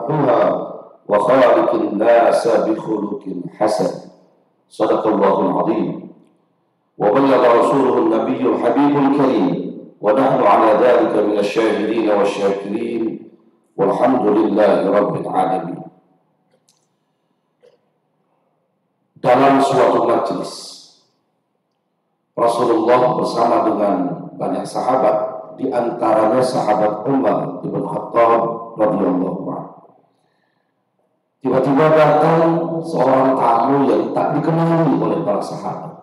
تحقها وخالق الناس بخلق حسن صدق الله العظيم وبلغ رسوله النبي الحبيب الكريم ونحن على ذلك من الشاهدين والشاكرين والحمد لله رب العالمين. Dalam suatu majelis, Rasulullah bersama dengan banyak sahabat, di antaranya sahabat Umar bin Khattab radhiyallahu anhu. Tiba-tiba datang seorang tamu yang tak dikenali oleh para sahabat.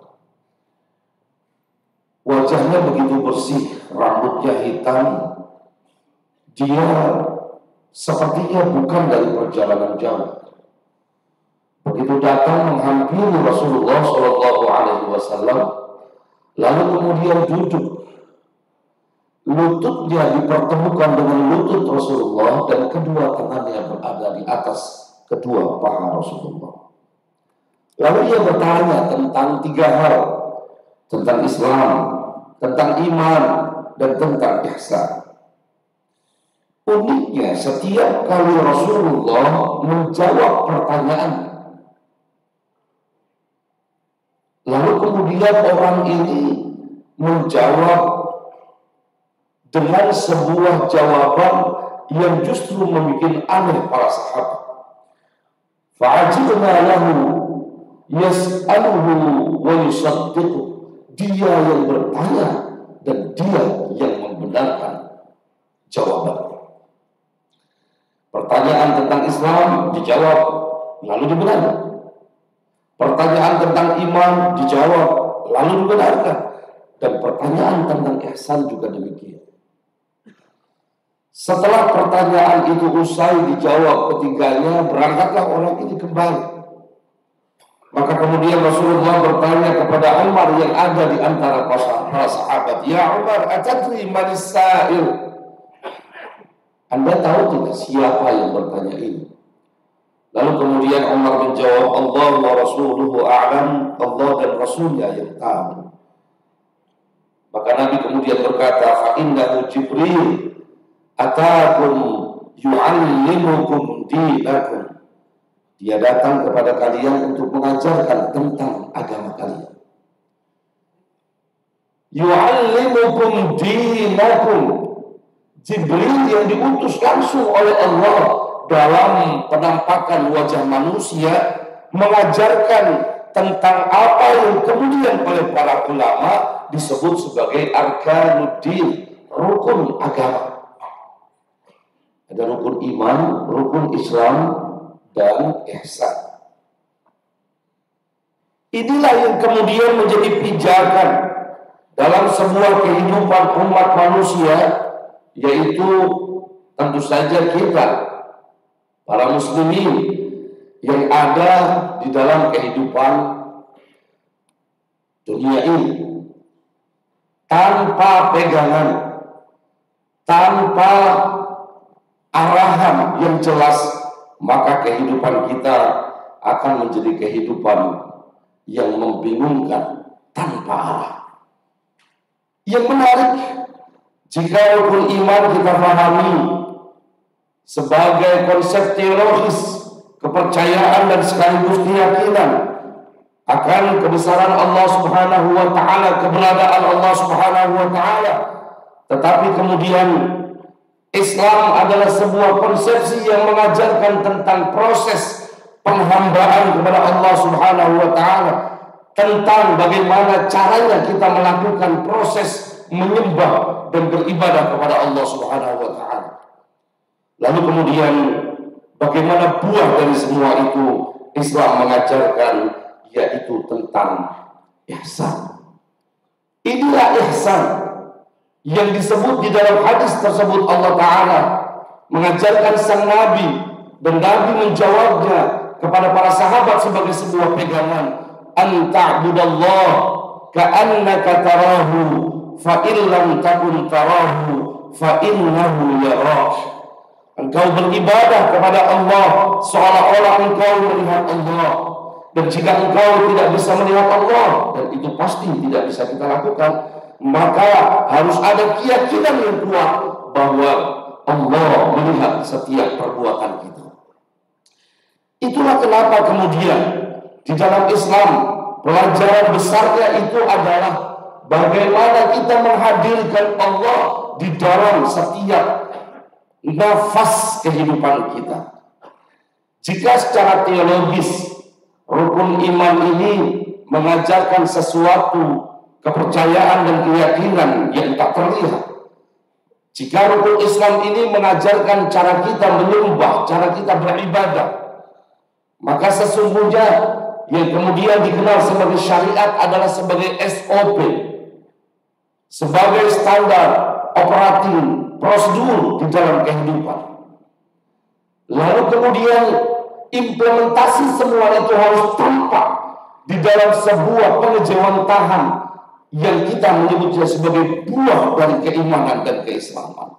Wajahnya begitu bersih, rambutnya hitam. Dia sepertinya bukan dari perjalanan jauh. Begitu datang menghampiri Rasulullah SAW, lalu kemudian duduk. Lututnya dipertemukan dengan lutut Rasulullah dan kedua tangannya berada di atas kedua paha Rasulullah. Lalu ia bertanya tentang 3 hal, tentang Islam, tentang iman, dan tentang ihsan. Uniknya, setiap kali Rasulullah menjawab pertanyaan, lalu kemudian orang ini menjawab dengan sebuah jawaban yang justru membuat aneh para sahabat. Fa'ajibna lahu yas'aluhu wa yusaddiqu. Dia yang bertanya dan dia yang membenarkan jawabannya. Pertanyaan tentang Islam dijawab lalu dibenarkan. Pertanyaan tentang iman dijawab lalu dibenarkan. Dan pertanyaan tentang ihsan juga demikian. Setelah pertanyaan itu usai dijawab ketiganya, berangkatlah orang ini kembali. Maka kemudian Rasulullah bertanya kepada Umar yang ada di antara para sahabat, "Ya Umar, atadri manis sa'il?" Anda tahu tidak siapa yang bertanya ini? Lalu kemudian Umar menjawab, "Allah wa rasuluhu a'lam." Allah dan Rasulnya yang tahu. Maka Nabi kemudian berkata, "Fa innahu Jibril atakum yu'allimukum dinakum." Dia datang kepada kalian untuk mengajarkan tentang agama kalian. Yu'allimukum dinakum. Jibril yang diutus langsung oleh Allah dalam penampakan wajah manusia mengajarkan tentang apa yang kemudian oleh para ulama disebut sebagai arkanuddin, rukun agama. Ada rukun iman, rukun Islam, dan ihsan. Inilah yang kemudian menjadi pijakan dalam sebuah kehidupan umat manusia, yaitu tentu saja kita, para muslimin yang ada di dalam kehidupan dunia ini. Tanpa pegangan, tanpa arahan yang jelas, maka kehidupan kita akan menjadi kehidupan yang membingungkan tanpa arah. Yang menarik, jika rukun iman kita pahami sebagai konsep teologis, kepercayaan dan sekaligus keyakinan akan kebesaran Allah Subhanahu wa taala, keberadaan Allah Subhanahu wa taala, tetapi kemudian Islam adalah sebuah konsepsi yang mengajarkan tentang proses penghambaan kepada Allah Subhanahu wa taala, tentang bagaimana caranya kita melakukan proses menyembah dan beribadah kepada Allah Subhanahu wa taala. Lalu kemudian bagaimana buah dari semua itu Islam mengajarkan, yaitu tentang ihsan. Inilah ihsan yang disebut di dalam hadis tersebut. Allah Ta'ala mengajarkan sang Nabi, dan Nabi menjawabnya kepada para sahabat sebagai sebuah pegangan. An ta'budallah ka'annaka tarahu fa illam takun tarahu fa innahu yarak. Engkau beribadah kepada Allah seolah-olah engkau melihat Allah. Dan jika engkau tidak bisa melihat Allah, dan itu pasti tidak bisa kita lakukan, maka harus ada keyakinan yang kuat bahwa Allah melihat setiap perbuatan kita. Itulah kenapa kemudian di dalam Islam pelajaran besarnya itu adalah bagaimana kita menghadirkan Allah di dalam setiap nafas kehidupan kita. Jika secara teologis rukun iman ini mengajarkan sesuatu kepercayaan dan keyakinan yang tak terlihat, jika rukun Islam ini mengajarkan cara kita menyembah, cara kita beribadah, maka sesungguhnya yang kemudian dikenal sebagai syariat adalah sebagai SOP, sebagai standar operating prosedur di dalam kehidupan. Lalu kemudian implementasi semua itu harus tampak di dalam sebuah pengejawantahan yang kita menyebutnya sebagai buah dari keimanan dan keislaman.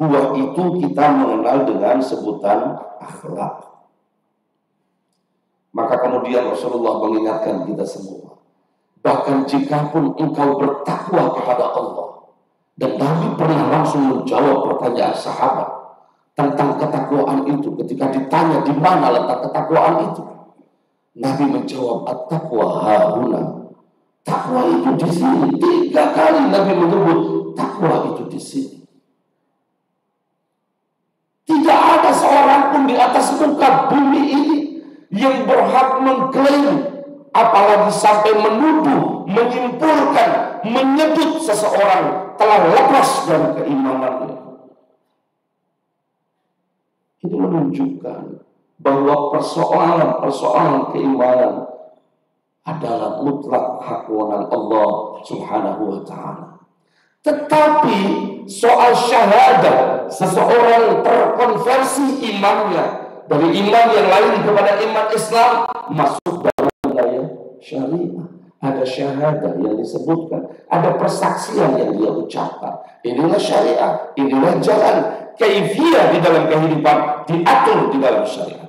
Buah itu kita mengenal dengan sebutan akhlak. Maka kemudian Rasulullah mengingatkan kita semua, bahkan jikapun engkau bertakwa kepada Allah, dan Nabi pernah langsung menjawab pertanyaan sahabat tentang ketakwaan itu. Ketika ditanya di mana letak ketakwaan itu, Nabi menjawab, at-taqwa hahuna. Takwa itu di sini. 3 kali Nabi menyebut takwa itu di sini. Tidak ada seorang pun di atas muka bumi ini yang berhak mengklaim, apalagi sampai menuduh, menyimpulkan, menyebut seseorang telah lepas dari keimanannya. Itu menunjukkan bahwa persoalan keimanan adalah mutlak hak wewenang Allah Subhanahu wa ta'ala. Tetapi soal syahadah, seseorang terkonversi imannya dari iman yang lain kepada iman Islam, masuk dalam wilayah syariah. Ada syahadah yang disebutkan, ada persaksian yang dia ucapkan. Inilah syariah, inilah jalan. Kaifiyah di dalam kehidupan diatur di dalam syariat.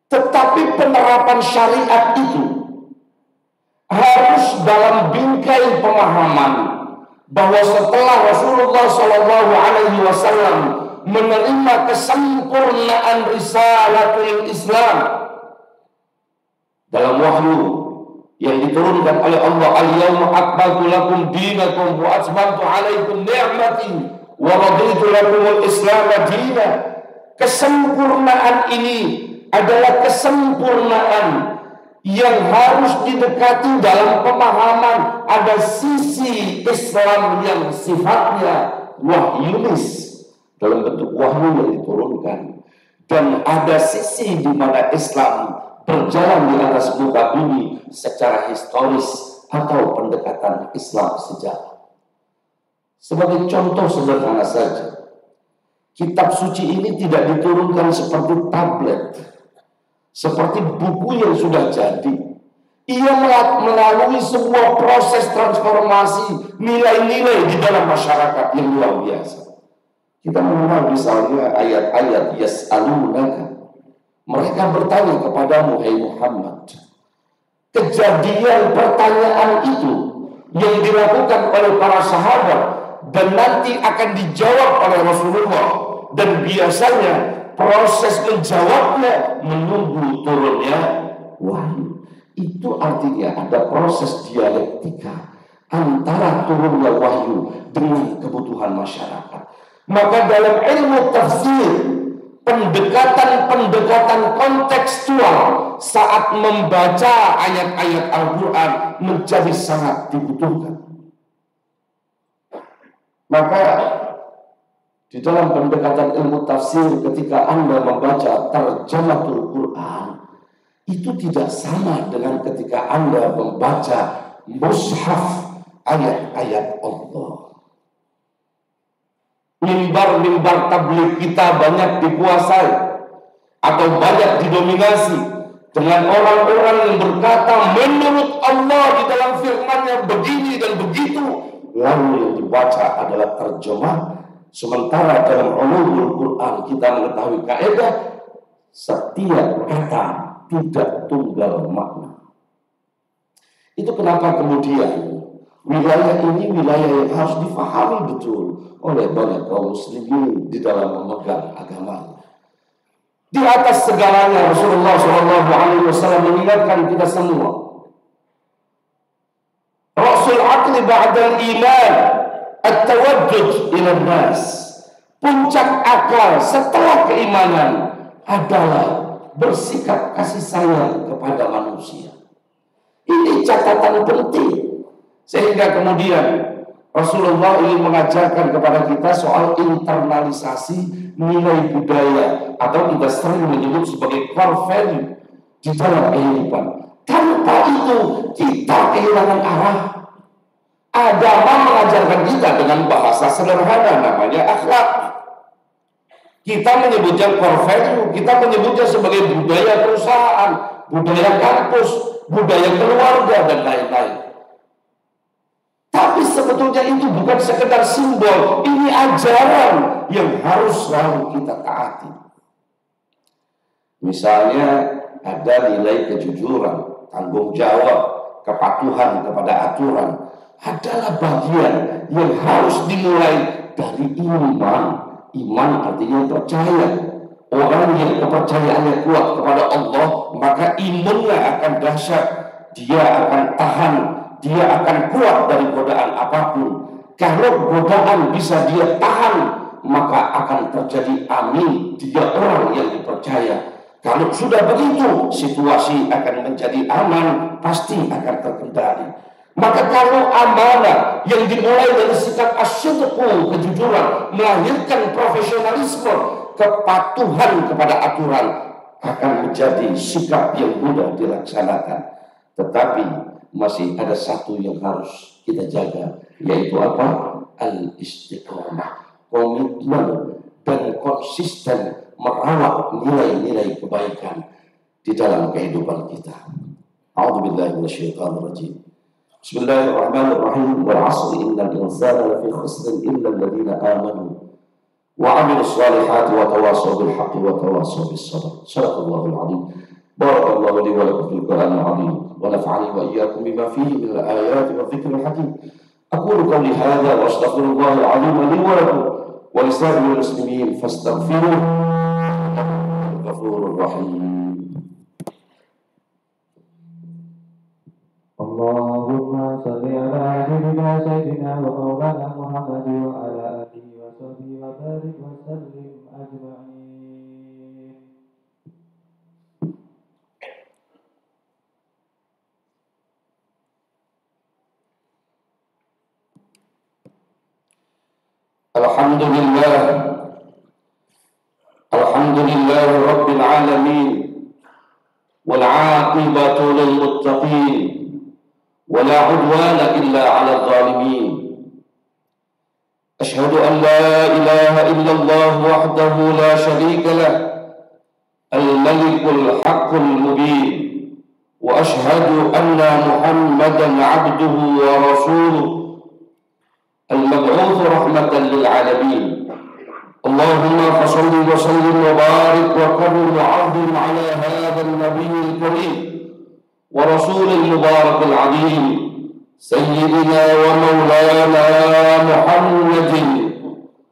Tetapi penerapan syariat itu harus dalam bingkai pemahaman bahwa setelah Rasulullah SAW menerima kesempurnaan risalatul Islam dalam wahyu yang diturunkan oleh Allah, al-yawma akmaltu lakum dinakum wa atmamtu alaikum ni'mati wa raditu lakumul Islam dinan. Kesempurnaan ini adalah kesempurnaan yang harus didekati dalam pemahaman. Ada sisi Islam yang sifatnya wahyunis dalam bentuk wahyu yang diturunkan, dan ada sisi di mana Islam berjalan di atas muka bumi secara historis atau pendekatan Islam sejarah. Sebagai contoh sederhana saja, kitab suci ini tidak diturunkan seperti tablet, seperti buku yang sudah jadi. Ia melalui sebuah proses transformasi nilai-nilai di dalam masyarakat yang luar biasa. Kita mengenal misalnya ayat-ayat yas'alunaka. Mereka bertanya kepadamu, hai Muhammad. Kejadian pertanyaan itu yang dilakukan oleh para sahabat dan nanti akan dijawab oleh Rasulullah, dan biasanya proses menjawabnya menunggu turunnya wahyu. Itu artinya ada proses dialektika antara turunnya wahyu dengan kebutuhan masyarakat. Maka dalam ilmu tafsir, pendekatan kontekstual saat membaca ayat-ayat Al-Quran menjadi sangat dibutuhkan. Maka di dalam pendekatan ilmu tafsir, ketika Anda membaca tarjamatul Quran, itu tidak sama dengan ketika Anda membaca mushaf ayat-ayat Allah. Mimbar-mimbar tabligh kita banyak dikuasai atau banyak didominasi dengan orang-orang yang berkata menurut Allah di dalam firman-Nya begini dan begitu, lalu yang dibaca adalah terjemah. Sementara dalam ulumul Quran kita mengetahui kaidah setiap kata tidak tunggal makna. Itu kenapa kemudian Wilayah ini wilayah yang harus difahami betul oleh banyak kaum muslimin di dalam memegang agama. Di atas segalanya Rasulullah SAW mengingatkan kita semua, Rasul aqli ba'dal iman at-tawajjuj ila nas. Puncak akal setelah keimanan adalah bersikap kasih sayang kepada manusia. Ini catatan penting. Sehingga kemudian Rasulullah ingin mengajarkan kepada kita soal internalisasi nilai budaya atau kita sering menyebut sebagai core value di dalam kehidupan. Tanpa itu kita kehilangan arah. Agama mengajarkan kita dengan bahasa sederhana namanya akhlak. Kita menyebutnya core value, kita menyebutnya sebagai budaya perusahaan, budaya kampus, budaya keluarga dan lain-lain. Tapi sebetulnya itu bukan sekedar simbol, ini ajaran yang harus selalu kita taati. Misalnya ada nilai kejujuran, tanggung jawab, kepatuhan kepada aturan adalah bagian yang harus dimulai dari iman. Iman artinya percaya. Orang yang kepercayaannya kuat kepada Allah, maka imannya akan dahsyat. Dia akan tahan, dia akan kuat dari godaan apapun. Kalau godaan bisa dia tahan, maka akan terjadi amin. Dia orang yang dipercaya. Kalau sudah begitu, situasi akan menjadi aman, pasti akan terkendali. Maka kalau amanah yang dimulai dari sikap asyidqu, kejujuran, melahirkan profesionalisme, kepatuhan kepada aturan, akan menjadi sikap yang mudah dilaksanakan. Tetapi masih ada satu yang harus kita jaga, yaitu apa? Al-istiqamah, komitmen dan konsisten merawat nilai-nilai kebaikan di dalam kehidupan kita. A'udzubillahi minasyaitonir rajim. Bismillahirrahmanirrahim. Wal 'asri innal insana lafi khusr illa alladziina aamanu wa 'amilus shalihati wa tawassaw bil haqqi wa tawassaw bis sabr. Shadaqallahul 'azim. Barakallahu li wa lakum fil Qur'anil 'azim wa nafa'ani wa iyyakum bima fihi minal ayati wa dhikril hakim. Aqulu qawli hadza wa astaghfirullahal 'azim li wa lakum wa lisa'iril muslimin fastaghfiruhu innahu ghafurur rahim. Allahumma salli ala sayyidina wa maulana Muhammad wa ala alihi wa sahbihi wa barik wa sallim ajma'in. Alhamdulillah rabbil alamin wal 'aqibatu lil muttaqin ولا عدوان إلا على الظالمين. أشهد أن لا إله إلا الله وحده لا شريك له الملك الحق المبين وأشهد أن محمدا عبده ورسوله المبعوث رحمة للعالمين. اللهم فصل وسلم وبارك وكرم وعظم على هذا النبي الكريم ورسول المبارك العظيم سيدنا ومولانا محمد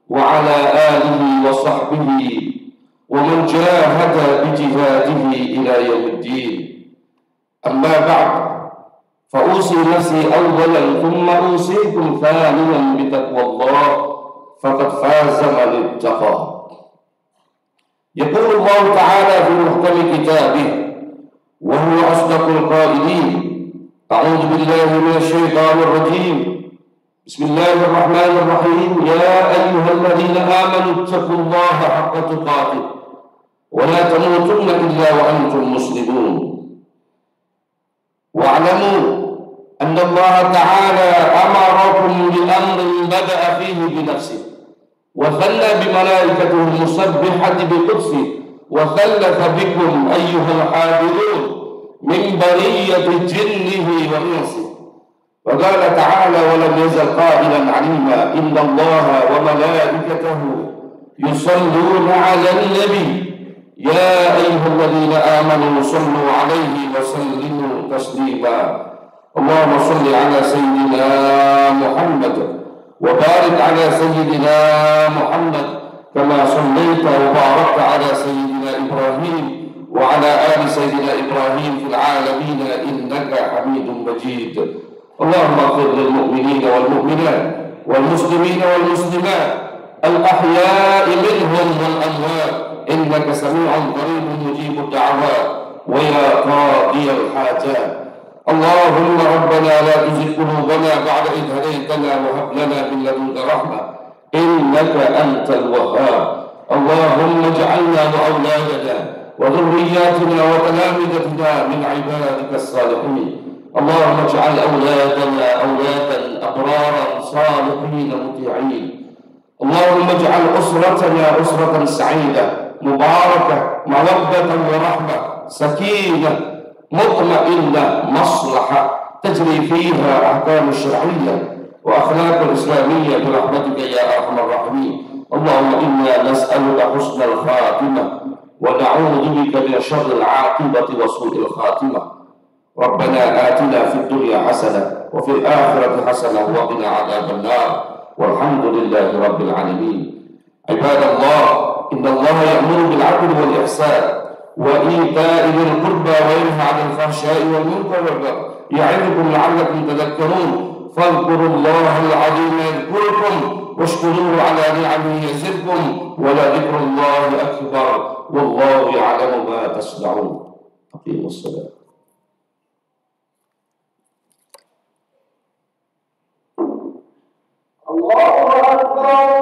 وعلى آله وصحبه ومن جاهد بجهاده إلى يوم الدين. أما بعد فأوصي نفسي أولا ثم أوصيكم ثانيا بتقوى الله فقد فاز من اتقى. يقول الله تعالى في محكم كتابه وهو أصدق القائلين: أعوذ بالله من الشيطان الرجيم بسم الله الرحمن الرحيم يا أيها الذين آمنوا اتقوا الله حق تقاته ولا تموتن إلا وأنتم مسلمون. واعلموا أن الله تعالى أمركم بأمر بدأ فيه بنفسه وثنى بملائكته المسبحة بقدسه وثلث بكم أيها الحاضرون من برية جنه وإنسه. وقال تعالى ولم يزل قائلا عليما إن الله وملائكته يصلون على النبي يا أيها الذين آمنوا صلوا عليه وسلموا تسليما. اللهم صل على سيدنا محمد وبارك على سيدنا محمد كما صليت وباركت على سيدنا إبراهيم وعلى آل سيدنا إبراهيم في العالمين إنك حميد مجيد. اللهم اغفر للمؤمنين والمؤمنات والمسلمين والمسلمات الأحياء منهم والأموات إنك سميع قريب مجيب الدعوات ويا قاضي الحاجات. اللهم ربنا لا تزغ قلوبنا بعد إذ هديتنا وهب لنا من لدنك رحمة إنك أنت الوهاب. اللهم اجعلنا وأولادنا وذرياتنا وتلامذتنا من عبادك الصالحين. اللهم اجعل أولادنا أولادا أبرارا صالحين مطيعين. اللهم اجعل أسرتنا أسرة سعيدة مباركة مودة ورحمة سكينة مطمئنة مصلحة تجري فيها أحكام الشرعية وأخلاق الإسلامية برحمتك يا أرحم الراحمين. اللهم إنا نسألك حسن الخاتمة ونعوذ بك من شر العاقبة وسوء الخاتمة. ربنا آتنا في الدنيا حسنة وفي الآخرة حسنة وقنا عذاب النار والحمد لله رب العالمين. عباد الله، إن الله يأمر بالعدل والإحسان وإيتاء ذي القربى وينهى عن الفحشاء والمنكر والبغي يعظكم لعلكم تذكرون. فاذكروا الله العظيم يذكركم واشكروه على نعمه يزدكم ولذكر الله أكبر والله يعلم ما تصنعون. أقيموا الصلاة. الله أكبر.